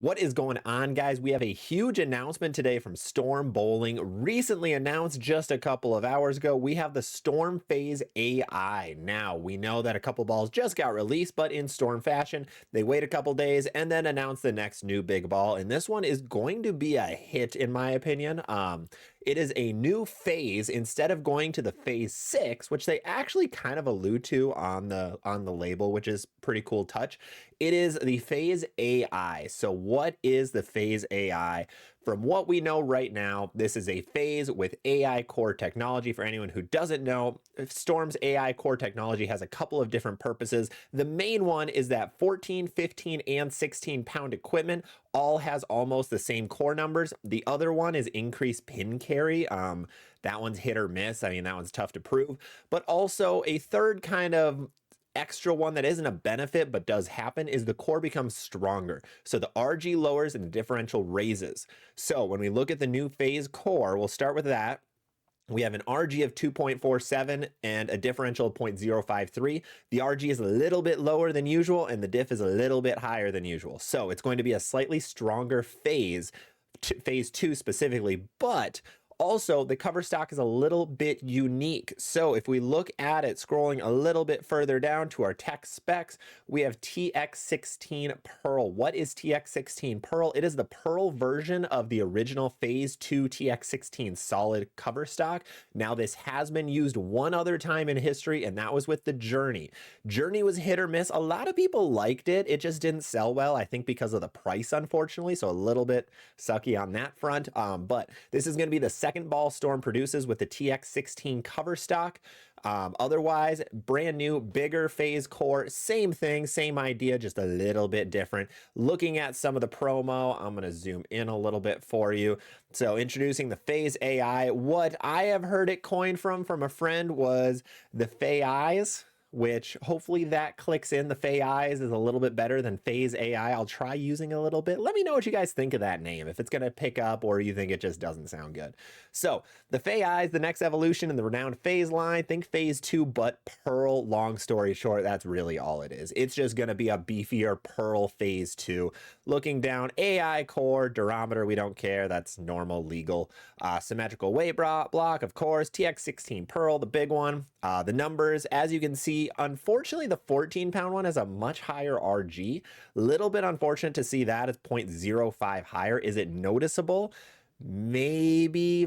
What is going on, guys? We have a huge announcement today from Storm Bowling. Recently announced just a couple of hours ago, we have the Storm Phaze AI. Now, we know that a couple balls just got released, but in Storm fashion, they wait a couple days and then announce the next new big ball. And this one is going to be a hit, in my opinion. It is a new phase instead of going to the phase 6, which they actually kind of allude to on the label, which is pretty cool touch. It is the Phaze AI. So what is the Phaze AI? From what we know right now, this is a phase with AI core technology. For anyone who doesn't know, Storm's AI core technology has a couple of different purposes. The main one is that 14, 15, and 16 pound equipment all has almost the same core numbers. The other one is increased pin carry. That one's hit or miss. I mean, that one's tough to prove. But also a third kind of extra one that isn't a benefit but does happen is the core becomes stronger. So the RG lowers and the differential raises. So when we look at the new phase core, we'll start with that. We have an RG of 2.47 and a differential of 0.053. The RG is a little bit lower than usual and the diff is a little bit higher than usual. So it's going to be a slightly stronger phase, phase 2 specifically, but also, the cover stock is a little bit unique. So if we look at it, scrolling a little bit further down to our tech specs, we have TX16 Pearl. What is TX16 Pearl? It is the Pearl version of the original Phase 2 TX16 solid cover stock. Now, this has been used one other time in history, and that was with the Journey. Journey was hit or miss. A lot of people liked it. It just didn't sell well, I think because of the price, unfortunately. So a little bit sucky on that front. But this is going to be the second ball Storm produces with the TX16 cover stock. Otherwise, brand new, bigger phase core, same thing, same idea, just a little bit different. Looking at some of the promo, I'm going to zoom in a little bit for you. So introducing the Phaze AI, what I have heard it coined from a friend was the Phase, which hopefully that clicks in. The Phase is a little bit better than Phaze AI. I'll try using a little bit. Let me know what you guys think of that name, if it's going to pick up or you think it just doesn't sound good. So the Phase, the next evolution in the renowned Phaze line. Think phase 2, but Pearl. Long story short, that's really all it is. It's just going to be a beefier Pearl phase 2. Looking down, AI core, durometer, we don't care. That's normal, legal. Symmetrical weight block, of course. TX16 Pearl, the big one. The numbers, as you can see, unfortunately, the 14-pound one has a much higher RG. Little bit unfortunate to see that as 0.05 higher. Is it noticeable? Maybe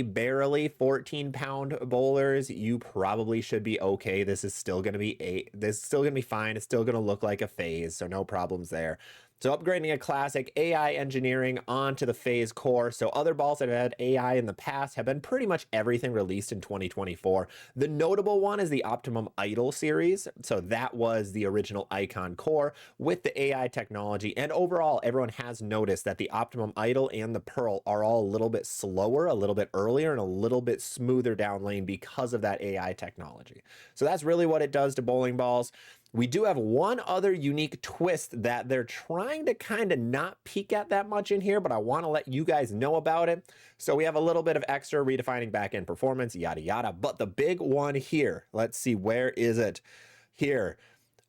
barely. 14-pound bowlers, you probably should be okay. This is still going to be fine. It's still going to look like a phase, so no problems there. So upgrading a classic AI engineering onto the phase core. So other balls that have had AI in the past have been pretty much everything released in 2024. The notable one is the Optimum Idol series. So that was the original Icon core with the AI technology. And overall, everyone has noticed that the Optimum Idol and the Pearl are all a little bit slower, a little bit earlier, and a little bit smoother down lane because of that AI technology. So that's really what it does to bowling balls. We do have one other unique twist that they're trying to kind of not peek at that much in here, but I want to let you guys know about it. So we have a little bit of extra redefining back-end performance, yada, yada. But the big one here, let's see, where is it? Here.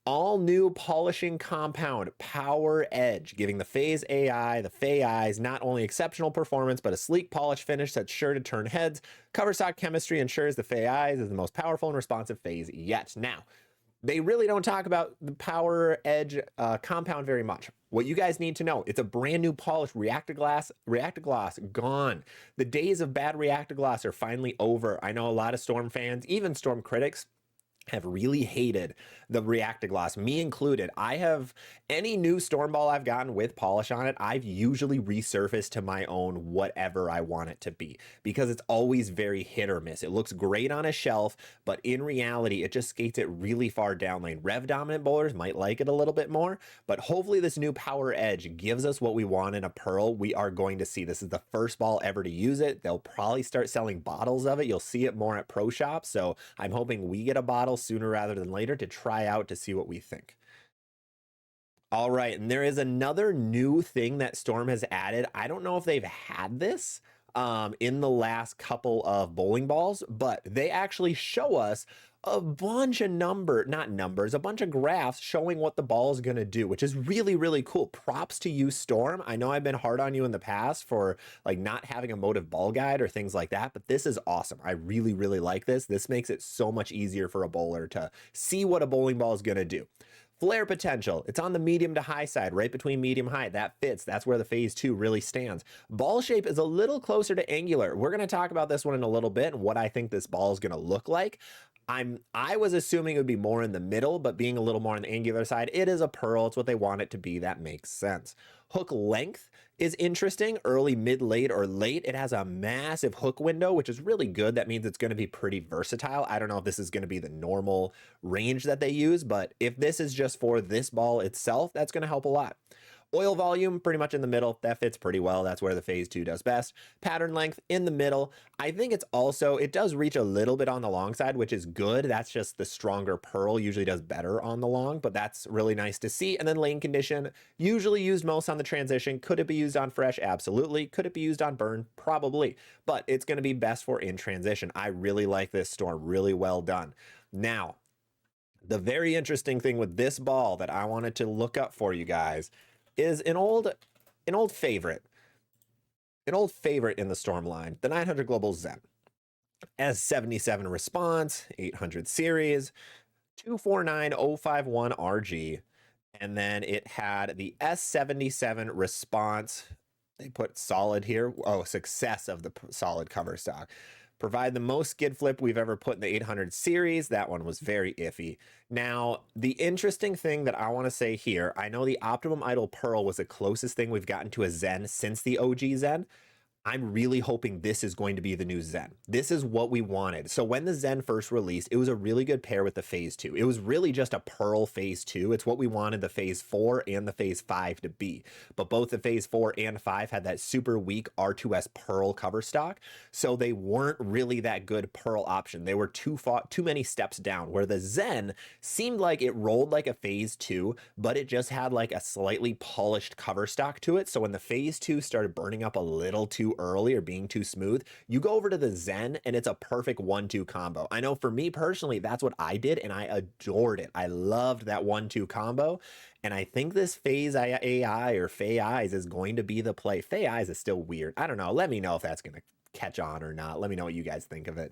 All new polishing compound, Power Edge, giving the Phaze AI, the Phase, not only exceptional performance, but a sleek polish finish that's sure to turn heads. Cover stock chemistry ensures the Phase is the most powerful and responsive phase yet. Now, they really don't talk about the Power Edge compound very much. What you guys need to know, it's a brand new polished Reactagloss gone. The days of bad Reactagloss are finally over. I know a lot of Storm fans, even Storm critics, have really hated the Reactagloss, me included. I have any new Storm ball I've gotten with polish on it, I've usually resurfaced to my own whatever I want it to be because it's always very hit or miss. It looks great on a shelf, but in reality, it just skates it really far down lane. Rev dominant bowlers might like it a little bit more, but hopefully this new Power Edge gives us what we want in a Pearl. We are going to see. This is the first ball ever to use it. They'll probably start selling bottles of it. You'll see it more at pro shops. So I'm hoping we get a bottle sooner rather than later to try out to see what we think. All right, and there is another new thing that Storm has added. I don't know if they've had this in the last couple of bowling balls, but they actually show us a bunch of not numbers, a bunch of graphs showing what the ball is going to do, which is really, really cool. Props to you, Storm. I know I've been hard on you in the past for like not having a motive ball guide or things like that, but this is awesome. I really, really like this. This makes it so much easier for a bowler to see what a bowling ball is going to do. Flare potential, it's on the medium to high side, right between medium high. That fits. That's where the phase 2 really stands. Ball shape is a little closer to angular. We're going to talk about this one in a little bit and what I think this ball is going to look like. I was assuming it would be more in the middle, but being a little more on the angular side, it is a pearl. It's what they want it to be. That makes sense. Hook length is interesting. Early, mid, late, or late. It has a massive hook window, which is really good. That means it's going to be pretty versatile. I don't know if this is going to be the normal range that they use, but if this is just for this ball itself, that's going to help a lot. Oil volume, pretty much in the middle. That fits pretty well. That's where the phase 2 does best. Pattern length in the middle. I think it's also, it does reach a little bit on the long side, which is good. That's just the stronger pearl usually does better on the long, but that's really nice to see. And then lane condition, usually used most on the transition. Could it be used on fresh? Absolutely. Could it be used on burn? Probably. But it's going to be best for in transition. I really like this Storm. Really well done. Now, the very interesting thing with this ball that I wanted to look up for you guys is an old favorite in the Storm line, the 900 Global Zen. S77 response, 800 series, 249051 RG, and then it had the S77 response. They put solid here. Oh, success of the solid cover stock. Provide the most skid flip we've ever put in the 800 series. That one was very iffy. Now, the interesting thing that I want to say here, I know the Optimum Idol Pearl was the closest thing we've gotten to a Zen since the OG Zen. I'm really hoping this is going to be the new Zen. This is what we wanted. So when the Zen first released, it was a really good pair with the phase 2. It was really just a pearl phase 2. It's what we wanted the phase 4 and the phase 5 to be. But both the phase 4 and 5 had that super weak R2S pearl cover stock. So they weren't really that good pearl option. They were too many steps down, where the Zen seemed like it rolled like a phase 2, but it just had like a slightly polished cover stock to it. So when the phase 2 started burning up a little too early or being too smooth, you go over to the Zen and it's a perfect 1-2 combo. I know for me personally, that's what I did and I adored it. I loved that 1-2 combo. And I think this Phase AI or Phase is going to be the play. Phase is still weird. I don't know. Let me know if that's going to catch on or not. Let me know what you guys think of it.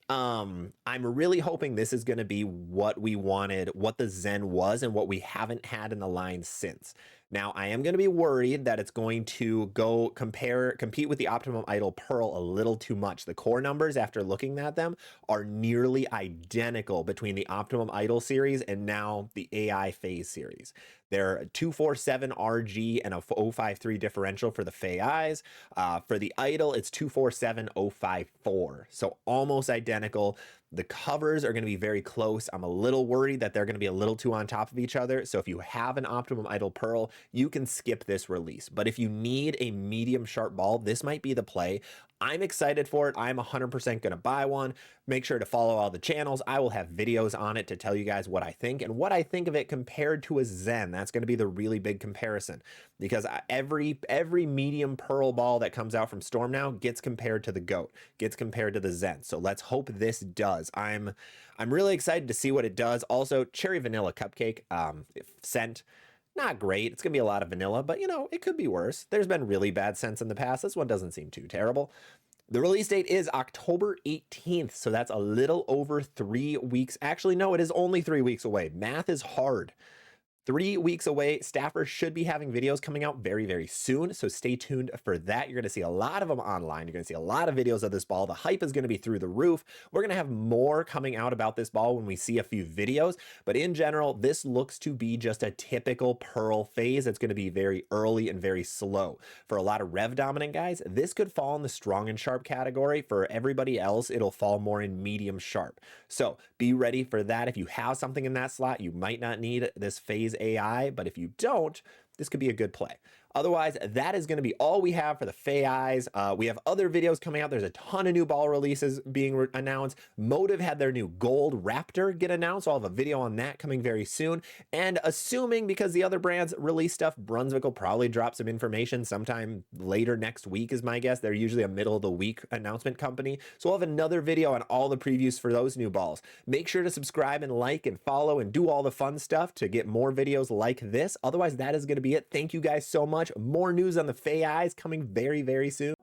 I'm really hoping this is going to be what we wanted, what the Zen was, and what we haven't had in the line since. Now, I am going to be worried that it's going to compete with the Optimum Idol Pearl a little too much. The core numbers, after looking at them, are nearly identical between the Optimum Idol series and now the AI Phase series. They're 247 RG and a 053 differential for the Phase. For the Idol, it's 247 054. So almost identical. The covers are going to be very close. I'm a little worried that they're going to be a little too on top of each other. So if you have an Optimum Idol Pearl, you can skip this release. But if you need a medium sharp ball, this might be the play. I'm excited for it. I'm 100% going to buy one. Make sure to follow all the channels. I will have videos on it to tell you guys what I think and what I think of it compared to a Zen. That's going to be the really big comparison, because every medium pearl ball that comes out from Storm now gets compared to the GOAT, gets compared to the Zen. So let's hope this does. I'm really excited to see what it does. Also, cherry vanilla cupcake scent. Not great. It's going to be a lot of vanilla, but you know, it could be worse. There's been really bad scents in the past. This one doesn't seem too terrible. The release date is October 18th, so that's a little over 3 weeks. Actually, no, it is only 3 weeks away. Math is hard. 3 weeks away. Staffers should be having videos coming out very, very soon, so stay tuned for that. You're going to see a lot of them online. You're going to see a lot of videos of this ball. The hype is going to be through the roof. We're going to have more coming out about this ball when we see a few videos, but in general, this looks to be just a typical pearl phase. It's going to be very early and very slow. For a lot of rev dominant guys, this could fall in the strong and sharp category. For everybody else, it'll fall more in medium sharp. So be ready for that. If you have something in that slot, you might not need this phase AI, but if you don't, this could be a good play. Otherwise, that is going to be all we have for the Phaze. We have other videos coming out. There's a ton of new ball releases being announced. Motive had their new Gold Raptor get announced. I'll have a video on that coming very soon. And assuming, because the other brands release stuff, Brunswick will probably drop some information sometime later next week is my guess. They're usually a middle of the week announcement company. So we'll have another video on all the previews for those new balls. Make sure to subscribe and like and follow and do all the fun stuff to get more videos like this. Otherwise, that is going to be it. Thank you guys so much. More news on the Phaze coming very, very soon.